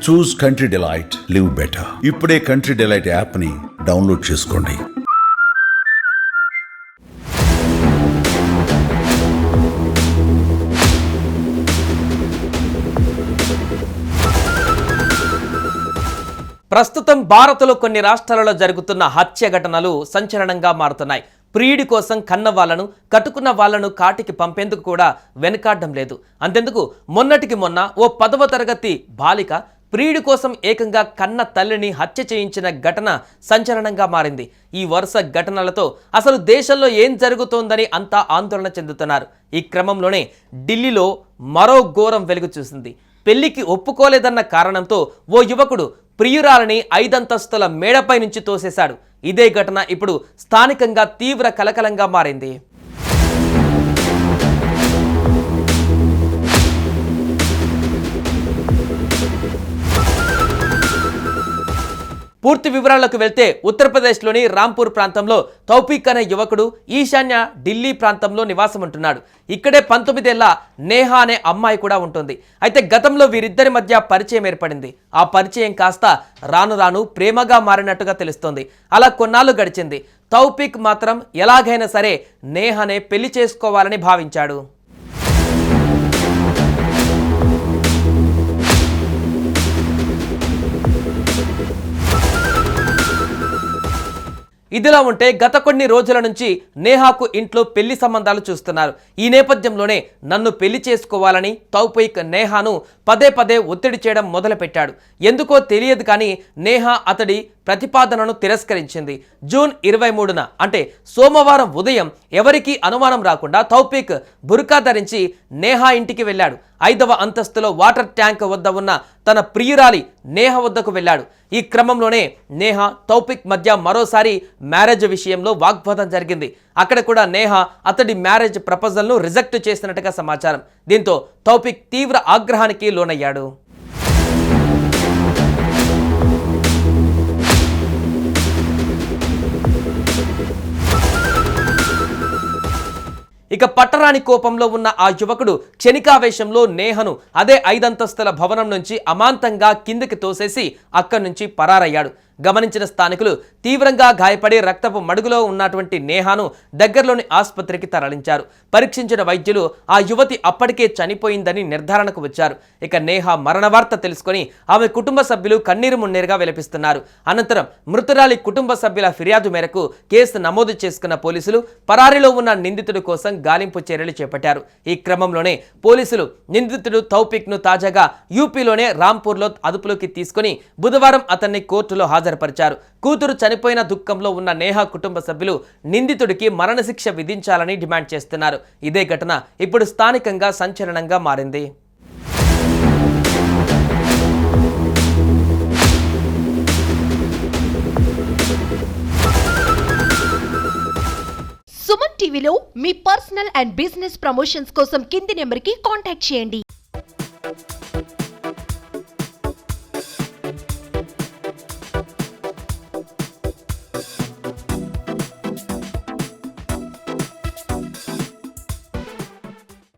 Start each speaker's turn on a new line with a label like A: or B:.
A: చూస్ country delight, live better. ఇప్పుడే country delight app ని download చేసుకోండి.
B: ప్రస్తుతం భారత్లో కొన్ని రాష్ట్రాలలో జరుగుతున్న హత్య ఘటనలు సంచలనంగా మారుతున్నాయి. ప్రియుడి కోసం కన్న వాళ్లను, కట్టుకున్న వాళ్లను కాటికి పంపేందుకు కూడా వెనుకాడడం లేదు. అంతెందుకు మొన్నటికి మొన్న ఓ 10వ తరగతి బాలిక ప్రియుడి కోసం ఏకంగా కన్న తల్లిని హత్య చేయించిన ఘటన సంచలనంగా మారింది. ఈ వరుస ఘటనలతో అసలు దేశంలో ఏం జరుగుతోందని అంతా ఆందోళన చెందుతున్నారు. ఈ క్రమంలోనే ఢిల్లీలో మరో ఘోరం వెలుగు చూసింది. పెళ్లికి ఒప్పుకోలేదన్న కారణంతో ఓ యువకుడు ప్రియురాలని 5 అంతస్తుల మేడపై నుంచి తోసేశాడు. ఇదే ఘటన ఇప్పుడు స్థానికంగా తీవ్ర కలకలంగా మారింది. పూర్తి వివరాలకు వెళ్తే ఉత్తరప్రదేశ్లోని రాంపూర్ ప్రాంతంలో తౌఫీక్ అనే యువకుడు ఈశాన్య ఢిల్లీ ప్రాంతంలో నివాసం ఉంటున్నాడు. ఇక్కడే 19 ఏళ్ల నేహా అనే అమ్మాయి కూడా ఉంటుంది. అయితే గతంలో వీరిద్దరి మధ్య పరిచయం ఏర్పడింది. ఆ పరిచయం కాస్త రాను రాను ప్రేమగా మారినట్టుగా తెలుస్తోంది. అలా కొన్నాళ్ళు గడిచింది. తౌఫీక్ మాత్రం ఎలాగైనా సరే నేహానే పెళ్లి చేసుకోవాలని భావించాడు. ఇదిలా ఉంటే గత కొన్ని రోజుల నుంచి నేహాకు ఇంట్లో పెళ్లి సంబంధాలు చూస్తున్నారు. ఈ నేపథ్యంలోనే నన్ను పెళ్లి చేసుకోవాలని తౌఫీక్ నేహాను పదే పదే ఒత్తిడి చేయడం మొదలుపెట్టాడు. ఎందుకో తెలియదు కానీ నేహా అతడి ప్రతిపాదనను తిరస్కరించింది. జూన్ 23న అంటే సోమవారం ఉదయం ఎవరికీ అనుమానం రాకుండా తౌఫీక్ బుర్కా ధరించి నేహా ఇంటికి వెళ్ళాడు. 5వ అంతస్తులో వాటర్ ట్యాంక్ వద్ద ఉన్న తన ప్రియురాలి నేహా వద్దకు వెళ్ళాడు. ఈ క్రమంలోనే నేహా తౌఫీక్ మధ్య మరోసారి మ్యారేజ్ విషయంలో వాగ్వాదం జరిగింది. అక్కడ కూడా నేహా అతడి మ్యారేజ్ ప్రపోజల్ను రిజెక్ట్ చేసినట్టుగా సమాచారం. దీంతో తౌఫీక్ తీవ్ర ఆగ్రహానికి లోనయ్యాడు. ఇక పట్టరాని కోపంలో ఉన్న ఆ యువకుడు క్షణికావేశంలో నేహను అదే 5 అంతస్తుల భవనం నుంచి అమాంతంగా కిందకి తోసేసి అక్కడి నుంచి పరారయ్యాడు. గమనించిన స్థానికులు తీవ్రంగా గాయపడి రక్తపు మడుగులో ఉన్నటువంటి నేహాను దగ్గరలోని ఆసుపత్రికి తరలించారు. పరీక్షించిన వైద్యులు ఆ యువతి అప్పటికే చనిపోయిందని నిర్ధారణకు వచ్చారు. ఇక నేహా మరణ వార్త తెలుసుకొని ఆమె కుటుంబ సభ్యులు కన్నీరు మున్నీరుగా విలపిస్తున్నారు. అనంతరం మృతురాలి కుటుంబ సభ్యుల ఫిర్యాదు మేరకు కేసు నమోదు చేసుకున్న పోలీసులు పరారీలో ఉన్న నిందితుడి కోసం గాలింపు చర్యలు చేపట్టారు. ఈ క్రమంలోనే పోలీసులు నిందితుడు తౌఫీక్ను తాజాగా యూపీలోనే రాంపూర్లో అదుపులోకి తీసుకుని బుధవారం అతన్ని కోర్టులో హాజరుపరిచారు. కూతురు చనిపోయిన దుఃఖంలో ఉన్న నేహా కుటుంబ సభ్యులు నిందితుడికి మరణశిక్ష విధించాలని డిమాండ్ చేస్తున్నారు. ఇదే ఘటన ఇప్పుడు స్థానికంగా సంచలనంగా మారింది.
C: సుమన్ టీవీలో మీ పర్సనల్ అండ్ బిజినెస్ ప్రమోషన్స్ కోసం కింది నెంబర్కి కాంటాక్ట్ చేయండి.